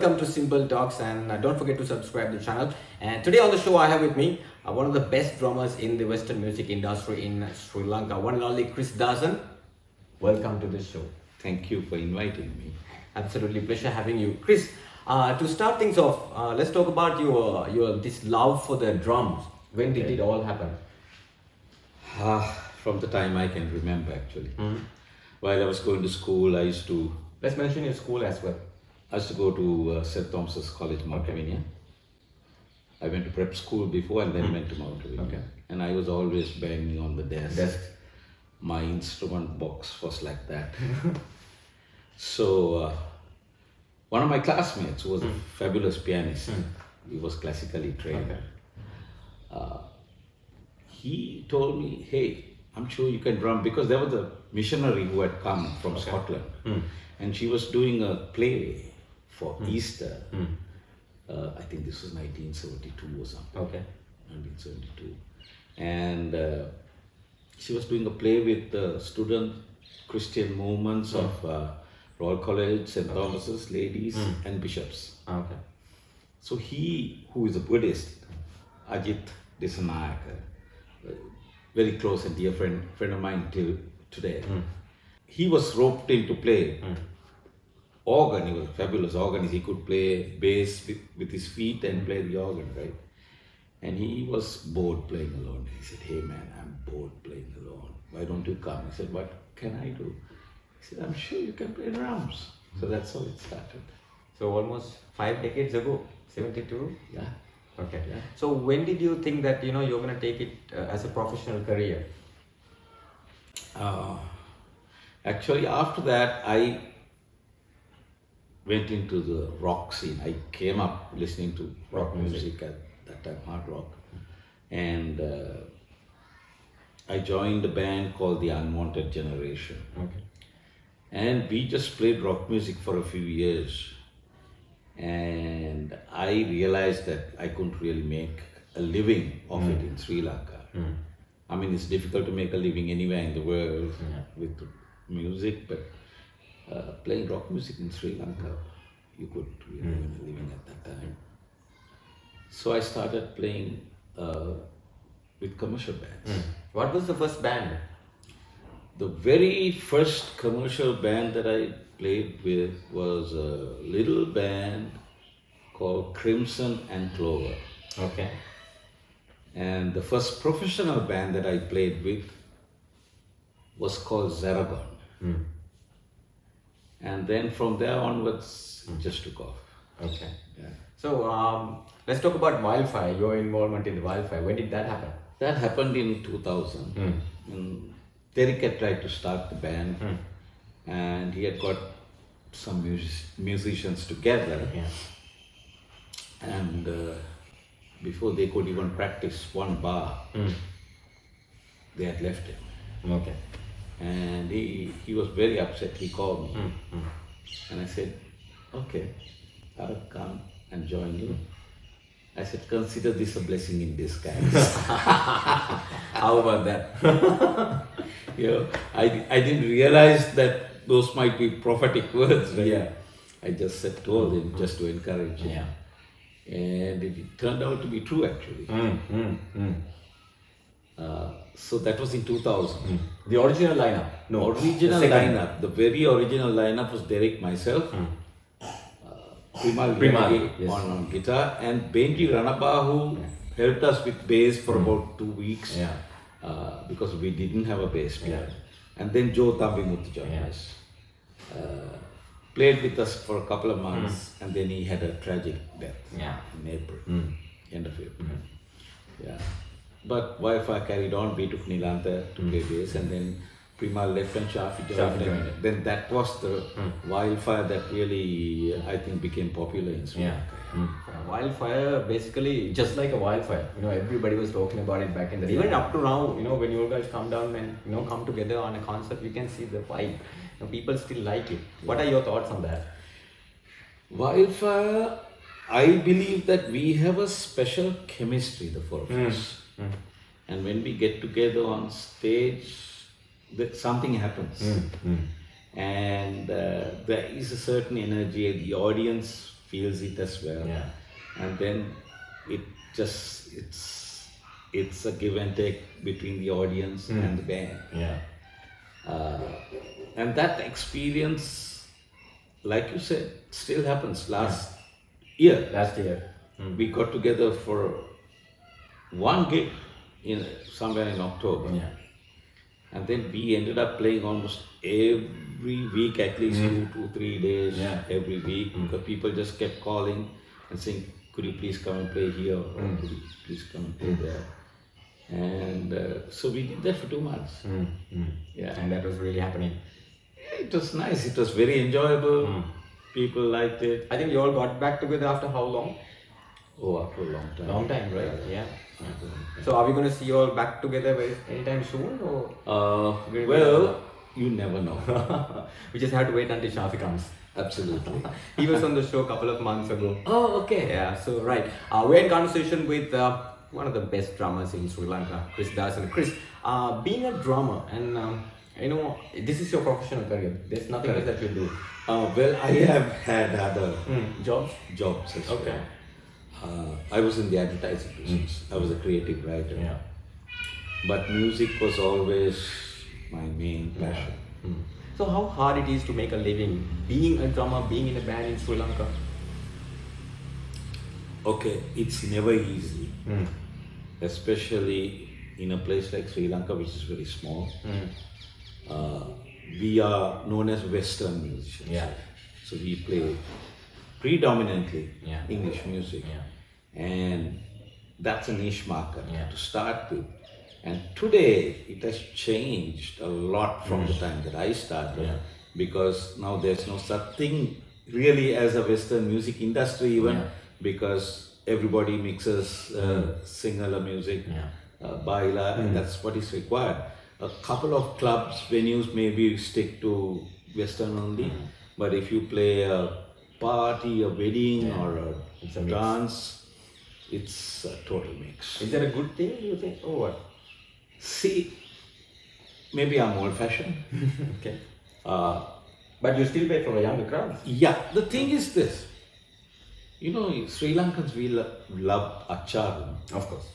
welcome to Simple Talks, and don't forget to subscribe to the channel. And today on the show I have with me one of the best drummers in the Western music industry in Sri Lanka, one and only Dhason. Welcome to the show. Thank you for inviting me. Absolutely, pleasure having you. Chris, to start things off, let's talk about your this love for the drums. When did it all happen? From the time I can remember, actually. While I was going to school, Let's mention your school as well. I used to go to St. Thomas's College, Mount Lavinia. I went to prep school before and then went to Mount Lavinia. Okay. And I was always banging on the desk. My instrument box was like that. So, one of my classmates was a fabulous pianist. He was classically trained. He told me, hey, I'm sure you can drum, because there was a missionary who had come from Scotland. And she was doing a play for Easter. I think this was 1972 or something. 1972. And she was doing a play with the student Christian movements of Royal College, St. Thomas's, ladies and bishops. So he, who is a Buddhist, Ajit Disanayaka, very close and dear friend of mine till today, he was roped in to play organ. He was a fabulous organist. He could play bass with his feet and play the organ, right? And he was bored playing alone. He said, hey man, I'm bored playing alone. Why don't you come? I said, what can I do? He said, I'm sure you can play drums. So that's how it started. So almost 5 decades ago, 72? Yeah. Okay. Yeah. So when did you think that you're going to take it as a professional career? Actually, after that, I went into the rock scene. I came up listening to rock music at that time, hard rock. And I joined a band called the Unwanted Generation. And we just played rock music for a few years. And I realized that I couldn't really make a living of it in Sri Lanka. I mean, it's difficult to make a living anywhere in the world with music, but playing rock music in Sri Lanka, you could really make a living at that time. So I started playing with commercial bands. What was the first band? The very first commercial band that I played with was a little band called Crimson and Clover. And the first professional band that I played with was called Zaragon. And then from there onwards, it just took off. Yeah. So let's talk about Wildfire, your involvement in the Wildfire. When did that happen? That happened in 2000. And Derek had tried to start the band, and he had got some musicians together. And before they could even practice one bar, they had left him. And he was very upset. He called me. And I said, okay, I'll come and join you. I said, consider this a blessing in disguise. How about that? I didn't realize that those might be prophetic words, right? I just told him just to encourage him. And it turned out to be true, actually. So that was in 2000. The original lineup? No, original lineup. The very original lineup was Derek, myself, Primal on guitar, and Benji Ranaba, who helped us with bass for about 2 weeks because we didn't have a bass player. And then Joe Tambimuthu joined us. Played with us for a couple of months, and then he had a tragic death in April, end of April. But Wildfire carried on. We took Nilanta to play bass, and then Primal left and Shafi joined. Then that was the Wildfire that really, I think, became popular in Sri Lanka. Wildfire, basically, just like a wildfire. Everybody was talking about it back in the day. Even up to now, when you guys come down and come together on a concert, you can see the vibe. People still like it. What are your thoughts on that? Wildfire, I believe that we have a special chemistry, the four of us. And when we get together on stage, something happens. And there is a certain energy, the audience feels it as well. Yeah. And then it just it's a give and take between the audience and the band. Yeah. And that experience, like you said, still happens. Last year we got together for one gig somewhere in October. Yeah. And then we ended up playing almost every week, at least 2-3 days every week, because people just kept calling and saying, could you please come and play here, or could you please come and play there? And so we did that for 2 months. Yeah. And that was really happening. It was nice, it was very enjoyable, people liked it. I think you all got back together after how long? Oh, after a long time. Long time, right? Yeah. So are we going to see you all back together anytime soon? Or well, you never know. we just have to wait until Shafi comes. Absolutely. He was on the show a couple of months ago. Oh, okay. Yeah, so right. We're in conversation with one of the best drummers in Sri Lanka, Chris Dhason. Chris, being a drummer and you know, this is your professional career. There's nothing else that you do. Well, I have had other Jobs? jobs as Okay. well. I was in the advertising business. I was a creative writer. Yeah. But music was always my main passion. So how hard it is to make a living being a drummer, being in a band in Sri Lanka? Okay, it's never easy, especially in a place like Sri Lanka, which is very small. We are known as Western musicians. Yeah. So we play predominantly Yeah. English music. And that's a niche market to start with. And today it has changed a lot from the time that I started, because now there's no such thing really as a Western music industry even, because everybody mixes sinhala music, baila, and that's what is required. A couple of clubs, venues maybe stick to Western only, but if you play a party, a wedding or a dance, it's a total mix. Is that a good thing, you think, or what? See, maybe I'm old-fashioned. Okay. But you still play for a younger crowd? Yeah, the thing is this. You know, Sri Lankans, we love acharam. Of course.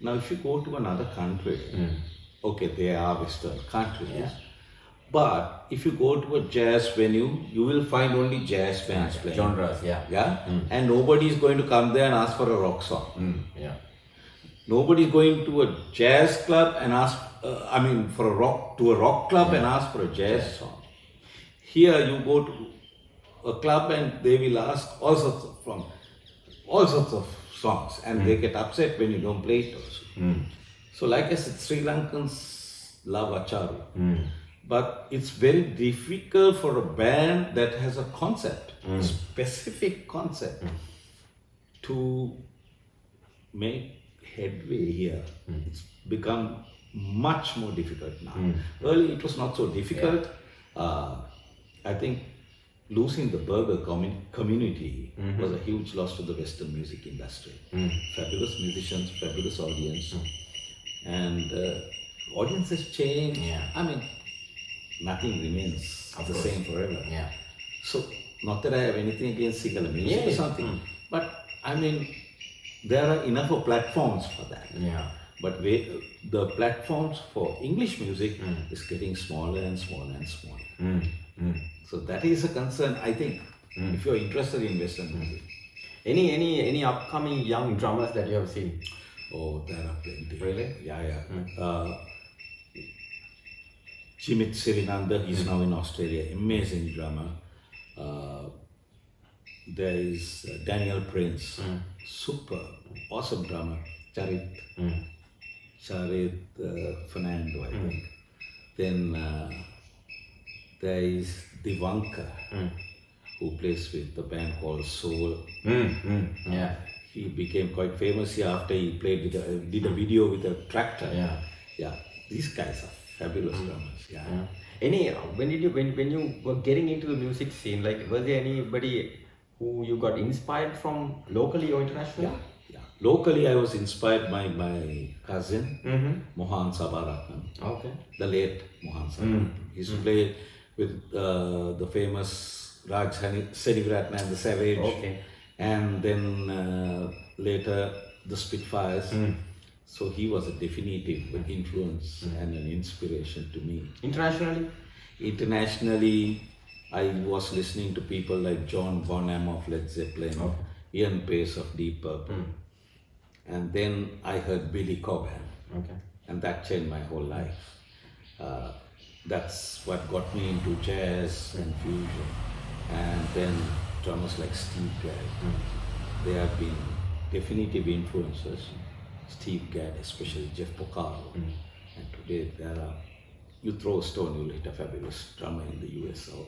Now, if you go to another country, okay, they are Western countries, but if you go to a jazz venue, you will find only jazz bands playing. Genres, And nobody is going to come there and ask for a rock song. Nobody is going to a jazz club and ask, for a rock club and ask for a jazz song. Here you go to a club and they will ask all sorts of songs, and they get upset when you don't play it also. So like I said, Sri Lankans love acharu, but it's very difficult for a band that has a concept, a specific concept, to make headway here. It's become much more difficult now. Earlier it was not so difficult. I think losing the burger community was a huge loss to the Western music industry. Fabulous musicians, fabulous audience, and audience has changed. I mean, nothing remains the same forever. So, not that I have anything against Sinhala music or something, but I mean, there are enough of platforms for that. But the platforms for English music is getting smaller and smaller and smaller. So that is a concern, I think, if you're interested in Western music. Any upcoming young drummers that you have seen? Oh, there are plenty. Really? Yeah. Jimit Sirinanda, he's now in Australia, amazing drummer. There is Daniel Prince, super, awesome drummer. Charit Fernando, I think. Then there is Divanka, who plays with the band called Soul. He became quite famous here after he played with did a video with a tractor. These guys are fabulous drummers. When you were getting into the music scene, like, was there anybody who you got inspired from locally or internationally? Locally, I was inspired by my cousin, Mohan Sabaratnam. Okay. The late Mohan Sabaratnam. He used to play with the famous Raj Seniviratna and the Savage. Okay. And then later the Spitfires. So he was a definitive influence and an inspiration to me. Internationally? Internationally, I was listening to people like John Bonham of Led Zeppelin, Ian Pace of Deep Purple, and then I heard Billy Cobham, and that changed my whole life. That's what got me into jazz and fusion, and then drummers like Steve Gadd. They have been definitive influences. Steve Gadd, especially Jeff Porcaro, and today there are. You throw a stone, you'll hit a fabulous drummer in the US or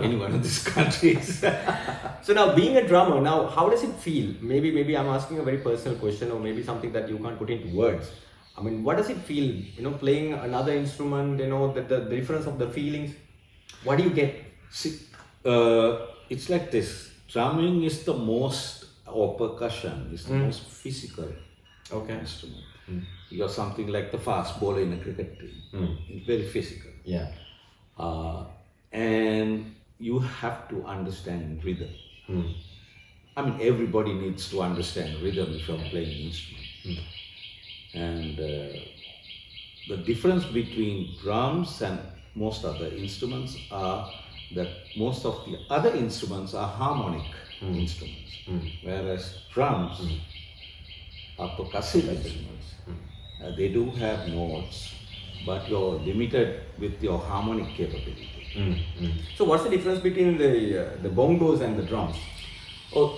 anyone in this country. So now, being a drummer, now how does it feel? Maybe I'm asking a very personal question, or maybe something that you can't put into words. I mean, what does it feel? You know, playing another instrument. You know, the difference of the feelings. What do you get? See, it's like this. Drumming is the most, or percussion is the most physical instrument. You're something like the fast bowler in a cricket team. It's very physical. Yeah. And you have to understand rhythm. I mean, everybody needs to understand rhythm if you're playing an instrument. And the difference between drums and most other instruments are that most of the other instruments are harmonic instruments, whereas drums are percussive instruments. They do have notes, but you're limited with your harmonic capability. So what's the difference between the bongos and the drums? Oh,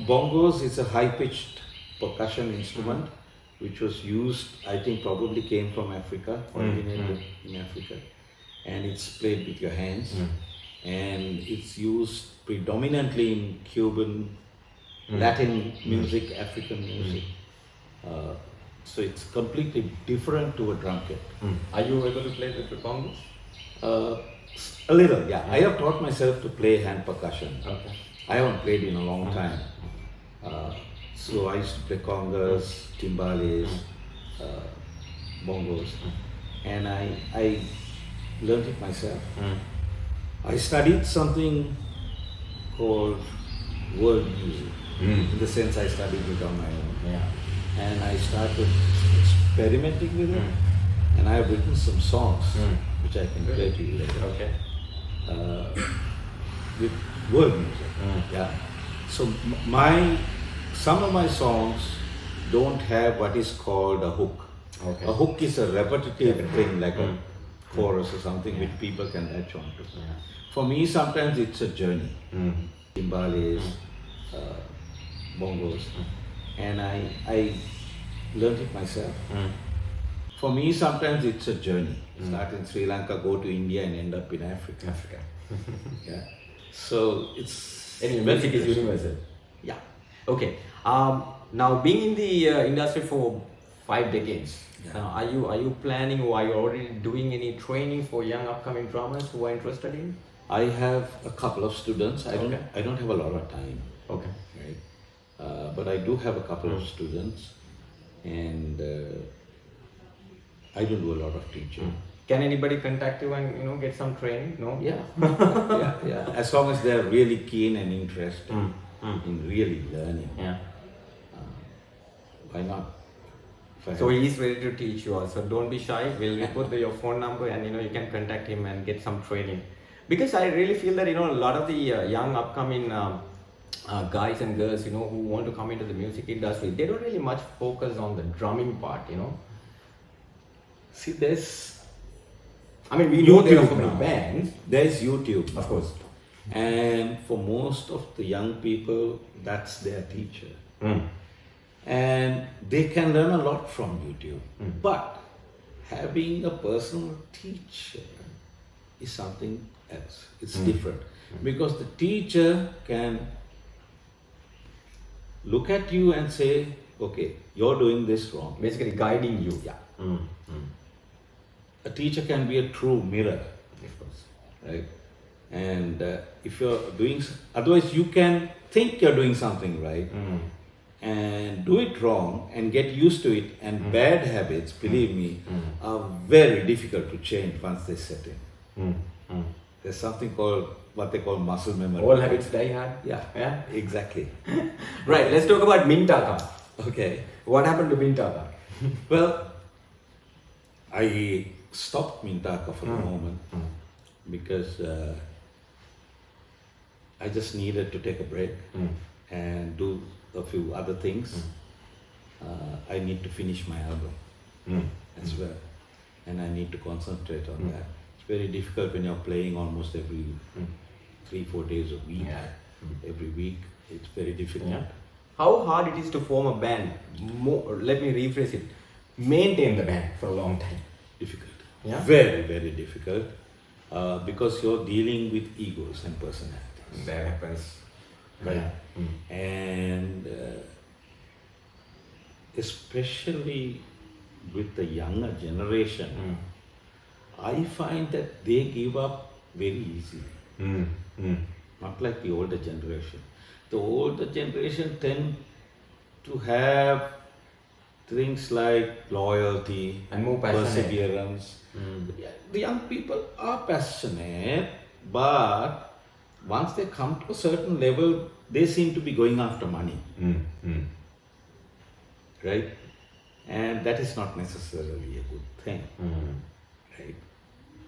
bongos is a high-pitched percussion instrument which was used, I think probably came from Africa, originated in Africa, and it's played with your hands, and it's used predominantly in Cuban, Latin music, African music. So it's completely different to a drum kit. Are you able to play the bongos? A little, yeah. I have taught myself to play hand percussion. I haven't played in a long time. So I used to play congas, timbales, bongos, and I learned it myself. I studied something called world music. In the sense I studied it on my own. And I started experimenting with it, and I have written some songs which I can play to you later. With world music. So some of my songs don't have what is called a hook. A hook is a repetitive thing, like a chorus or something which people can latch on to. For me, sometimes it's a journey. Timbales, bongos. And I learned it myself. For me, sometimes it's a journey. Start in Sri Lanka, go to India, and end up in Africa. So it's music is universal. Okay. Now, being in the industry for 5 decades, are you planning, or are you already doing any training for young upcoming drummers who are interested in? I have a couple of students. I don't have a lot of time. Right? But I do have a couple of students, and I don't do a lot of teaching. Can anybody contact you and get some training? No? Yeah. As long as they're really keen and interested in really learning. Why not? So he is ready to teach you also. Don't be shy. We'll put your phone number, and you can contact him and get some training. Because I really feel that a lot of the young upcoming guys and girls who want to come into the music industry, they don't really much focus on the drumming part. See, we know there are so many bands. There's YouTube, of course, and for most of the young people, that's their teacher, and they can learn a lot from YouTube. But having a personal teacher is something else. It's different, because the teacher can look at you and say, "Okay, you're doing this wrong." Basically, guiding you. A teacher can be a true mirror, of course, right? And if you're doing, otherwise you can think you're doing something right and do it wrong and get used to it. And bad habits, believe me, are very difficult to change once they set in. there's something called what they call muscle memory. All habits die hard. Yeah, exactly. Right, let's talk about Mintaka. Okay. What happened to Mintaka? Well, I stopped Mintaka for the moment because I just needed to take a break and do a few other things. I need to finish my album as well, and I need to concentrate on that. It's very difficult when you're playing almost every 3-4 days a week. Every week, it's very difficult. Yeah. How hard it is to form a band? Let me rephrase it. Maintain the band for a long time. Difficult. Yeah. Very, very difficult. Because you're dealing with egos and personalities. That happens. Right. Yeah. And especially with the younger generation, I find that they give up very easily. Not like the older generation. The older generation tend to have things like loyalty And more passionate. perseverance. The young people are passionate, but once they come to a certain level, they seem to be going after money. Right? And that is not necessarily a good thing. Right?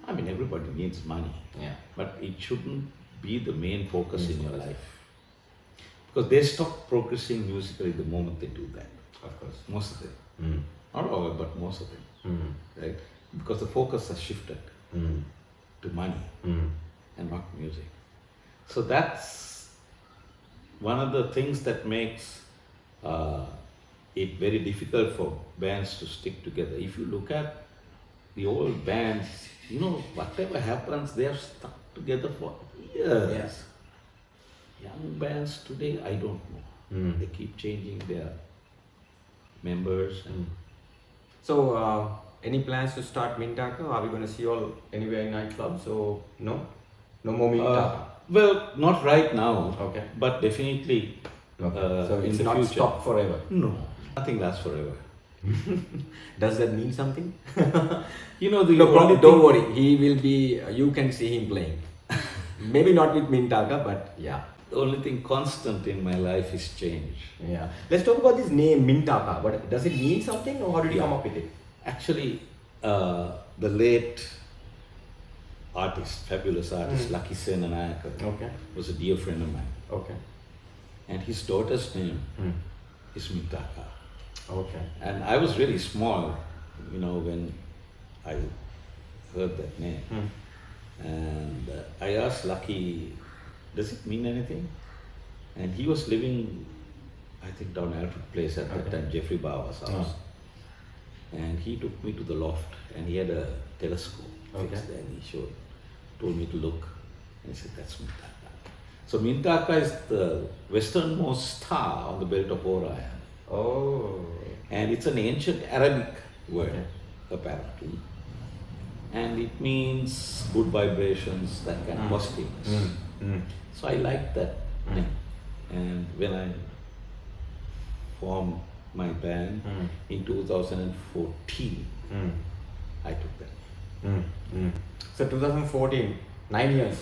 I mean, everybody needs money, Yeah. but it shouldn't be the main focus in your life. Because they stop progressing musically the moment they do that. Of course. Most of them. Not all, but most of them. Right? Because the focus has shifted to money and not music. So that's one of the things that makes it very difficult for bands to stick together. If you look at the old bands, you know, whatever happens, they have stuck together for years. Yes. Young bands today, I don't know. They keep changing their members. So, any plans to start Mintaka? Are we going to see you all anywhere in nightclubs? Or no? No more Mintaka? Well, not right now. Okay. But definitely So in it's the not future. stopped forever. No, nothing lasts forever. Does that mean something? You know, the No, only don't thing- worry. He will be. You can see him playing. Maybe not with Mintaka, but yeah. The only thing constant in my life is change. Yeah. Let's talk about this name Mintaka. What does it mean something, or how did you come up with it? Actually, the late artist, fabulous artist, Lucky Senanayaka, Okay. was a dear friend of mine. Okay. And his daughter's name is Mintaka. Okay. And I was really small, you know, when I heard that name. And I asked Lucky, does it mean anything? And he was living, I think, down Alfred Place at that time, Jeffrey Bawa's house. And he took me to the loft, and he had a telescope fixed there, and he told me to look. And he said, that's Mintaka. So Mintaka is the westernmost star on the belt of Orion. Oh. And it's an ancient Arabic word, apparently. And it means good vibrations, that kind of positiveness. So I like that name. And when I formed my band in 2014, I took that. So 2014, 9 years.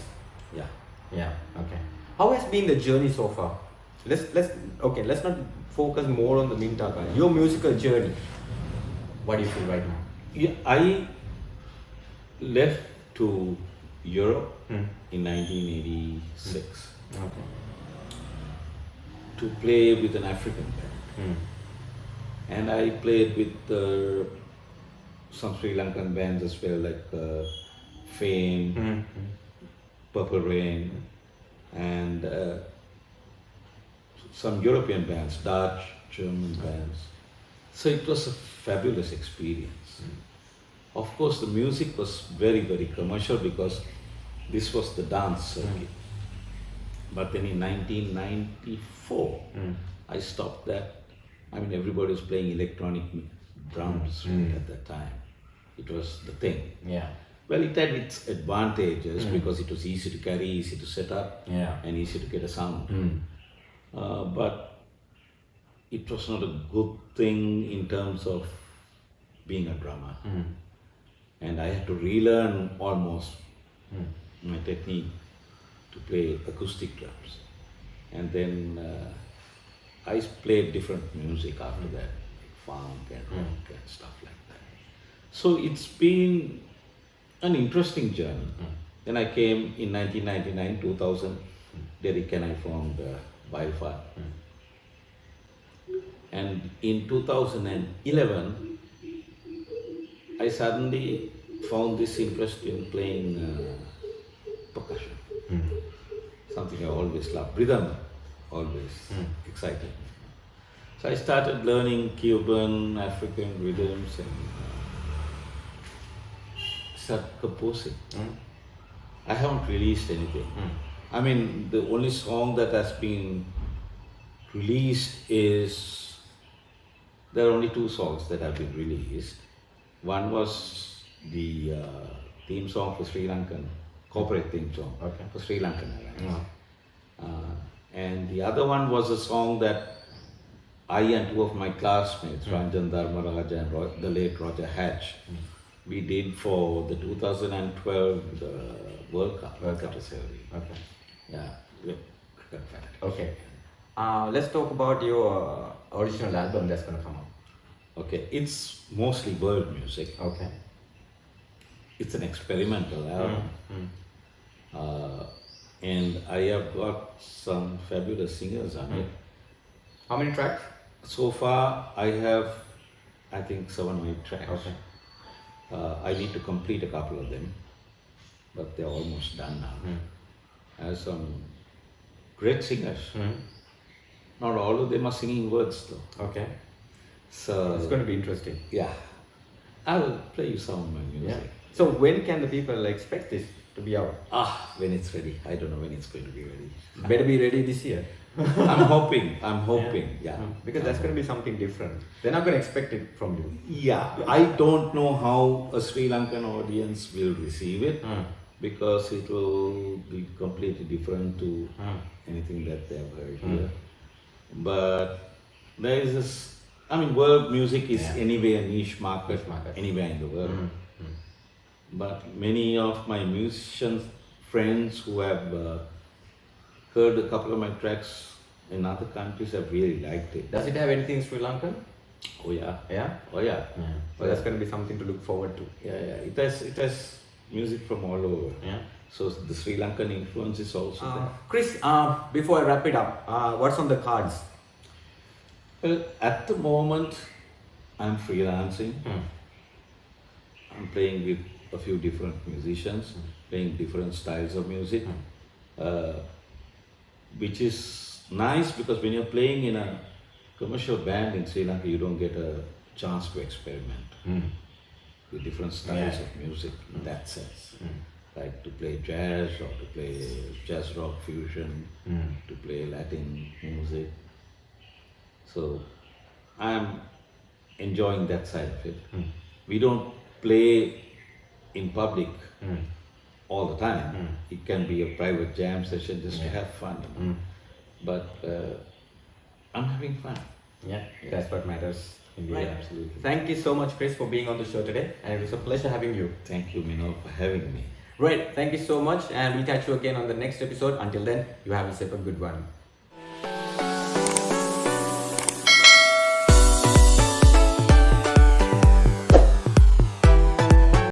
Yeah. Yeah. Okay. How has been the journey so far? Let's not focus more on the Mintaka. Your musical journey. What do you feel right now? Yeah, I left to Europe in 1986 Okay. to play with an African band. And I played with some Sri Lankan bands as well, like Fame, Purple Rain, and some European bands, Dutch, German bands. So it was a fabulous experience. Of course, the music was very, very commercial because this was the dance circuit. But then in 1994, I stopped that. I mean, everybody was playing electronic drums at that time. It was the thing. Yeah. Well, it had its advantages because it was easy to carry, easy to set up, and easy to get a sound. But it was not a good thing in terms of being a drummer. And I had to relearn almost my technique to play acoustic drums. And then I played different music after that, like funk and rock and stuff like that. So it's been an interesting journey. Then I came in 1999, 2000, Derek and I formed Wildfire. And in 2011, I suddenly found this interest in playing percussion. Something I always loved. Rhythm always excited me. So I started learning Cuban, African rhythms and started composing. I haven't released anything. I mean, the only song that has been released is, there are only 2 songs that have been released. One was the theme song for Sri Lankan, corporate theme song for Sri Lankan Airlines. And the other one was a song that I and 2 of my classmates, Ranjan Dharmaraj and the late Roger Hatch, we did for the 2012 World Cup. Okay. Yeah, cricket fan. Okay. Let's talk about your original album that's gonna come out. Okay, it's mostly world music. Okay. It's an experimental album. And I have got some fabulous singers on it. How many tracks? So far, I have, I think, 7 or 8 tracks. Okay. I need to complete a couple of them, but they're almost done now. I have some great singers. Not all of them are singing words though. Okay. So It's going to be interesting. yeah, I will play you some of my music. Yeah. So when can the people expect this to be out? When it's ready. I don't know when it's going to be ready. Better be ready this year. I'm hoping. Yeah. Because that's going to be something different. They're not going to expect it from you. Yeah, I don't know how a Sri Lankan audience will receive it because it will be completely different to anything that they've heard here. But there is this, I mean, world music is anyway a niche market, anywhere in the world. But many of my musician friends who have heard a couple of my tracks in other countries have really liked it. Does it have anything Sri Lankan? Oh yeah. Yeah? Oh yeah. So that's going to be something to look forward to. Yeah. It has music from all over. Yeah. So the Sri Lankan influence is also there. Chris, before I wrap it up, what's on the cards? Well, at the moment, I'm freelancing. I'm playing with a few different musicians, playing different styles of music, which is nice because when you're playing in a commercial band in Sri Lanka, you don't get a chance to experiment with different styles of music in that sense. Like to play jazz or to play jazz rock fusion, to play Latin music. So I'm enjoying that side of it. We don't play in public all the time. It can be a private jam session just to have fun. You know? But I'm having fun. Yeah, that's what matters. Indeed. Right, absolutely. Thank you so much, Chris, for being on the show today. And it was a pleasure having you. Thank you, Minol, for having me. Right, thank you so much. And we'll catch you again on the next episode. Until then, you have yourself a good one.